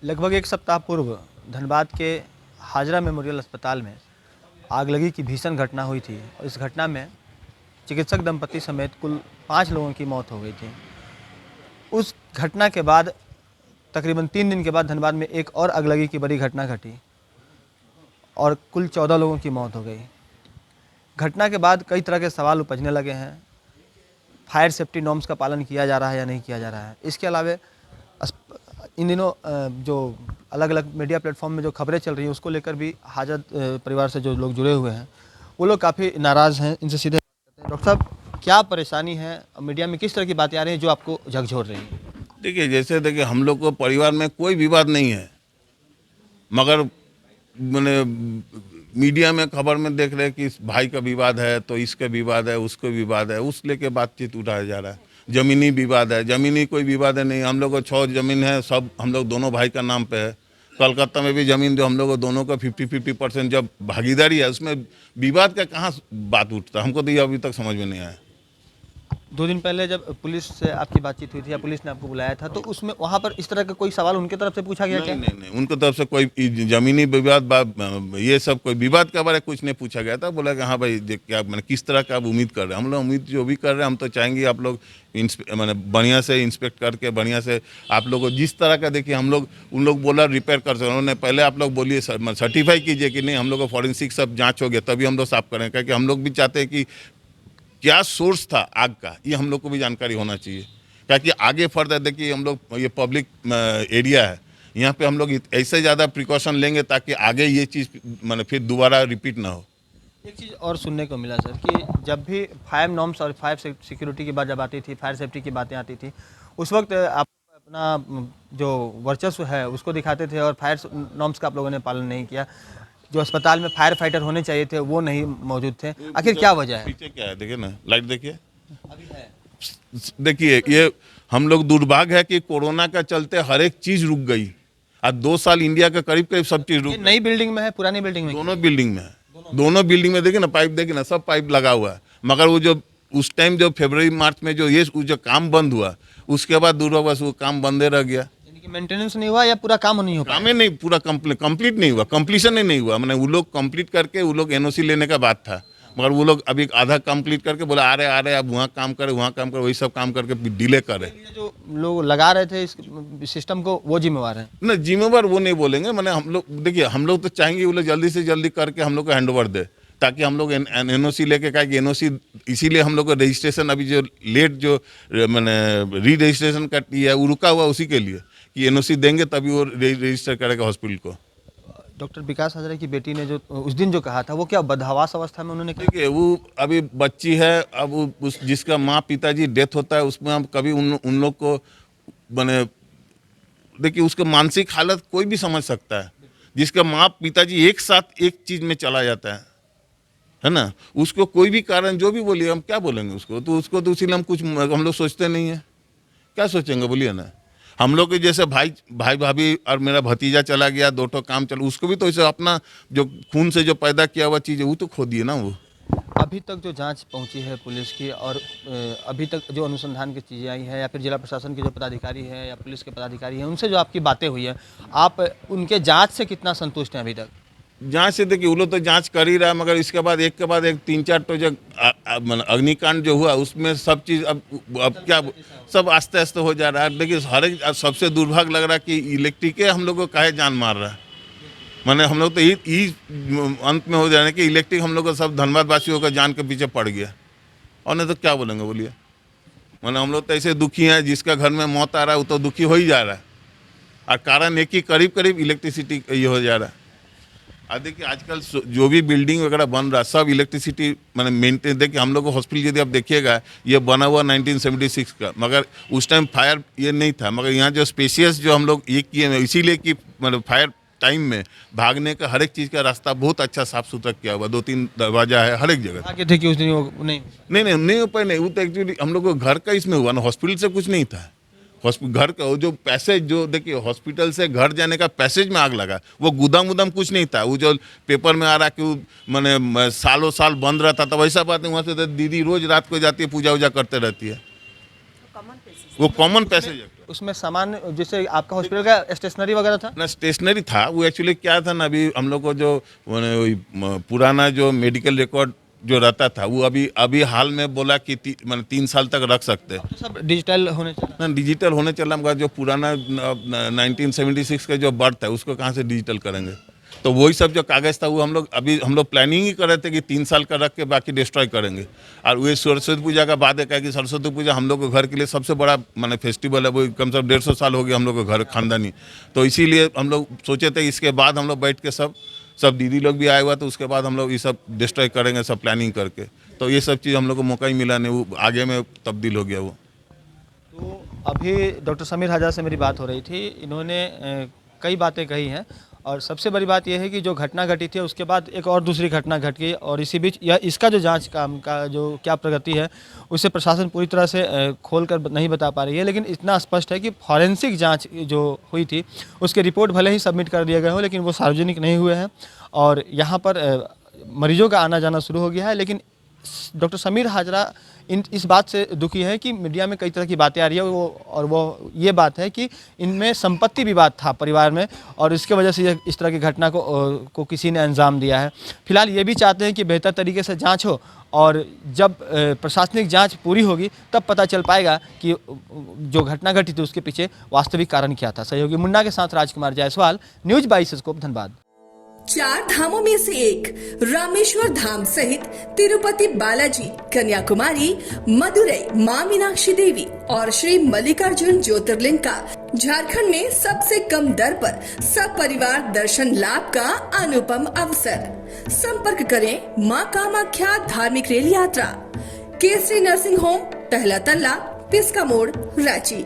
लगभग एक सप्ताह पूर्व धनबाद के हाजरा मेमोरियल अस्पताल में आगलगी की भीषण घटना हुई थी और इस घटना में चिकित्सक दंपति समेत कुल 5 लोगों की मौत हो गई थी। उस घटना के बाद तकरीबन 3 दिन के बाद धनबाद में एक और आगलगी की बड़ी घटना घटी और कुल 14 लोगों की मौत हो गई। घटना के बाद कई तरह के सवाल उपजने लगे हैं। फायर सेफ्टी नॉर्म्स का पालन किया जा रहा है या नहीं किया जा रहा है। इसके अलावा इन दिनों जो अलग अलग मीडिया प्लेटफॉर्म में जो खबरें चल रही हैं उसको लेकर भी हाजत परिवार से जो लोग जुड़े हुए हैं वो लोग काफ़ी नाराज़ हैं। इनसे सीधे डॉक्टर साहब, क्या परेशानी है? मीडिया में किस तरह की बातें आ रही हैं जो आपको झकझोर रही हैं? देखिए, जैसे देखिए, हम लोग को परिवार में कोई विवाद नहीं है, मगर मैंने मीडिया में खबर में देख रहे हैं कि इस भाई का विवाद है, तो इसका विवाद है, उसको विवाद है, उस लेके बातचीत उठाया जा रहा है। ज़मीनी विवाद है, ज़मीनी कोई विवाद है नहीं। हम लोग को 6 ज़मीन है, सब हम लोग दोनों भाई का नाम पे है। कलकत्ता में भी ज़मीन जो हम लोग को दोनों का 50-50% जब भागीदारी है, उसमें विवाद का कहाँ बात उठता, हमको तो ये अभी तक समझ में नहीं आया। 2 दिन पहले जब पुलिस से आपकी बातचीत हुई थी या पुलिस ने आपको बुलाया था तो उसमें वहाँ पर इस तरह का कोई सवाल उनके तरफ से पूछा गया क्या? नहीं, उनकी तरफ से कोई जमीनी विवाद ये सब कोई विवाद के बारे में कुछ नहीं पूछा गया था। बोला कि हाँ भाई, क्या मैंने किस तरह का आप उम्मीद कर रहे हैं। हम लोग उम्मीद जो भी कर रहे हैं, हम तो चाहेंगे आप लोग मैंने बढ़िया से इंस्पेक्ट करके बढ़िया से आप लोग को जिस तरह का देखिए, हम लोग उन लोग बोला रिपेयर कर सकते। उन्होंने पहले आप लोग बोलिए सर्टिफाई कीजिए कि नहीं, हम लोग को फॉरेंसिक सब जाँच हो गया तभी हम लोग साफ करें, क्योंकि हम लोग भी चाहते हैं कि क्या सोर्स था आग का, ये हम लोग को भी जानकारी होना चाहिए। ताकि आगे फर्दर देखिए, हम लोग ये पब्लिक एरिया है, यहाँ पे हम लोग ऐसे ज़्यादा प्रिकॉशन लेंगे ताकि आगे ये चीज़ मैंने फिर दोबारा रिपीट ना हो। एक चीज़ और सुनने को मिला सर कि जब भी फायर नॉर्म्स और फायर सिक्योरिटी की बात जब आती थी, फायर सेफ्टी की बातें आती थी, उस वक्त आप अपना जो वर्चस्व है उसको दिखाते थे और फायर नॉर्म्स का आप लोगों ने पालन नहीं किया। जो अस्पताल में फायर फाइटर होने चाहिए थे वो नहीं मौजूद थे। आखिर क्या वजह है? पीछे क्या है देखिए ना, लाइट देखिए, अभी है। देखिए, ये हम लोग दुर्भाग्य है कि कोरोना का चलते हर एक चीज़ रुक गई। आज 2 साल इंडिया का करीब करीब सब चीज़ रुक गई। नई बिल्डिंग में है, पुरानी बिल्डिंग में? दोनों बिल्डिंग में है। दोनों बिल्डिंग में देखिए ना, पाइप देखिए ना, सब पाइप लगा हुआ है। मगर वो जो उस टाइम जो फरवरी मार्च में जो जो काम बंद हुआ, उसके बाद दुर्भाग्यवश वो काम बंदे रह गया। मेंटेनेंस नहीं हुआ या पूरा काम नहीं हो पाया? काम ही नहीं, पूरा कंप्लीट नहीं हुआ, कंप्लीशन ही नहीं हुआ। मैंने वो लोग कंप्लीट करके वो लोग एनओसी लेने का बात था, मगर वो लोग अभी आधा कंप्लीट करके बोला आ रहे अब वहाँ काम करे, वही सब काम करके डिले करे। जो लोग लगा रहे थे इस सिस्टम को वो जिम्मेवार है? ना, जिम्मेवार वो नहीं बोलेंगे। मैंने हम लोग देखिए, हम लोग तो चाहेंगे वो लोग जल्दी से जल्दी करके हम लोग को हैंड ओवर दे, ताकि हम लोग एनओसी लेके का एनओसी, इसीलिए हम लोग को रजिस्ट्रेशन अभी जो लेट जो मैंने री रजिस्ट्रेशन का है वो रुका हुआ उसी के लिए कि एनओसी देंगे तभी वो रजिस्टर करेगा हॉस्पिटल को। डॉक्टर विकास हज़ारे की बेटी ने जो उस दिन जो कहा था वो क्या बदहवास अवस्था में उन्होंने? देखिए, वो अभी बच्ची है, अब उस जिसका माँ पिताजी डेथ होता है उसमें हम कभी उन लोग को बने देखिए, उसका मानसिक हालत कोई भी समझ सकता है। जिसका माँ पिताजी एक साथ एक चीज़ में चला जाता है ना, उसको कोई भी कारण जो भी बोलिए, हम क्या बोलेंगे उसको, तो उसको तो इसीलिए हम लोग सोचते नहीं है। क्या सोचेंगे बोलिए ना। हम लोग के जैसे भाई भाभी और मेरा भतीजा चला गया, 2 ठो काम चला, उसको भी तो इसे अपना जो खून से जो पैदा किया हुआ चीज़ है वो तो खो दिए ना वो। अभी तक जो जांच पहुंची है पुलिस की और अभी तक जो अनुसंधान की चीज़ें आई है या फिर जिला प्रशासन के जो पदाधिकारी हैं या पुलिस के पदाधिकारी हैं, उनसे जो आपकी बातें हुई हैं, आप उनके जांच से कितना संतुष्ट हैं अभी तक? जांच से देखिए, वो लोग तो जांच कर ही रहा है, मगर इसके बाद एक के बाद एक 3-4 तो जो अग्निकांड जो हुआ उसमें सब चीज़ अब क्या सब आस्ते आस्ते हो जा रहा है। देखिए, हर एक सबसे दुर्भाग्य लग रहा है कि इलेक्ट्रिक हम लोग को काहे जान मार रहा है। मैंने हम लोग तो अंत में हो जा रहे हैं कि इलेक्ट्रिक हम लोग को सब धनबाद वासियों का जान के पीछे पड़ गया, और नहीं तो क्या बोलेंगे बोलिए। मैंने हम लोग तो ऐसे दुखी हैं, जिसका घर में मौत आ रहा है वो तो दुखी हो ही जा रहा है, और कारण एक ही करीब इलेक्ट्रिसिटी ये हो जा रहा है। और देखिए, आजकल जो भी बिल्डिंग वगैरह बन रहा है सब इलेक्ट्रिसिटी मैंने मेंटेन। देखिए, हम लोग को हॉस्पिटल यदि आप देखिएगा, ये बना हुआ 1976 का, मगर उस टाइम फायर ये नहीं था। मगर यहाँ जो स्पेशियस जो हम लोग ये किए हैं, इसीलिए कि मतलब फायर टाइम में भागने का हर एक चीज़ का रास्ता बहुत अच्छा साफ सुथरा किया हुआ, 2-3 दरवाजा है हर एक जगह। आगे थे कि उस दिन वो नहीं हो पाए नहीं, वो तो एक्चुअली हम लोग को घर का इसमें हुआ ना, हॉस्पिटल से कुछ नहीं था। घर का जो पैसेज जो देखिए, हॉस्पिटल से घर जाने का पैसेज में आग लगा, वो गुदाम कुछ नहीं था। वो जो पेपर में आ रहा कि मैंने सालों साल बंद रहता था, वैसा बात नहीं। वहाँ से दीदी रोज रात को जाती है, पूजा वूजा करते रहती है, वो कॉमन पैसेज है। उसमें सामान जैसे आपका हॉस्पिटल का स्टेशनरी वगैरह था? ना स्टेशनरी था, वो एक्चुअली क्या था ना, अभी हम लोग को जो पुराना जो मेडिकल रिकॉर्ड जो रहता था वो अभी हाल में बोला कि 3 साल तक रख सकते हैं। तो सब डिजिटल होने चला। ना डिजिटल होने चला, मगर जो पुराना 1976 का जो बर्थ है उसको कहाँ से डिजिटल करेंगे। तो वही सब जो कागज़ था वो हम लोग प्लानिंग ही कर रहे थे कि 3 साल का रख के बाकी डिस्ट्रॉय करेंगे। और वही सरस्वती पूजा का बाद है कि सरस्वती पूजा हम लोग के घर के लिए सबसे बड़ा माने फेस्टिवल है, वो कम से कम 150 साल हो गया हम लोग के घर खानदानी। तो इसीलिए हम लोग सोचे थे इसके बाद हम लोग बैठ के सब दीदी लोग भी आए हुआ, तो उसके बाद हम लोग ये सब डिस्ट्रॉय करेंगे, सब प्लानिंग करके। तो ये सब चीज़ हम लोग को मौका ही मिला नहीं, वो आगे में तब्दील हो गया वो। तो अभी डॉक्टर समीर हाजरा से मेरी बात हो रही थी, इन्होंने कई बातें कही हैं और सबसे बड़ी बात यह है कि जो घटना घटी थी उसके बाद एक और दूसरी घटना घट गई और इसी बीच इसका जो जांच काम का जो क्या प्रगति है उसे प्रशासन पूरी तरह से खोलकर नहीं बता पा रही है। लेकिन इतना स्पष्ट है कि फॉरेंसिक जांच जो हुई थी उसके रिपोर्ट भले ही सबमिट कर दिए गए हो, लेकिन वो सार्वजनिक नहीं हुए हैं और यहाँ पर मरीजों का आना जाना शुरू हो गया है। लेकिन डॉक्टर समीर हाजरा इस बात से दुखी है कि मीडिया में कई तरह की बातें आ रही है वो ये बात है कि इनमें संपत्ति विवाद था परिवार में और इसके वजह से इस तरह की घटना को किसी ने अंजाम दिया है। फिलहाल ये भी चाहते हैं कि बेहतर तरीके से जांच हो और जब प्रशासनिक जांच पूरी होगी तब पता चल पाएगा कि जो घटना घटी थी उसके पीछे वास्तविक कारण क्या था। सहयोगी मुन्ना के साथ राजकुमार जायसवाल, न्यूज़ 22 स्कोप, धनबाद। 4 धामों में से एक रामेश्वर धाम सहित तिरुपति बालाजी, कन्याकुमारी, मदुरई मां मीनाक्षी देवी और श्री मल्लिकार्जुन ज्योतिर्लिंग का झारखंड में सबसे कम दर पर सब परिवार दर्शन लाभ का अनुपम अवसर। संपर्क करें मां कामाख्या धार्मिक रेल यात्रा, केसरी नर्सिंग होम, पहला तल्ला, पिस्का मोड़, रांची।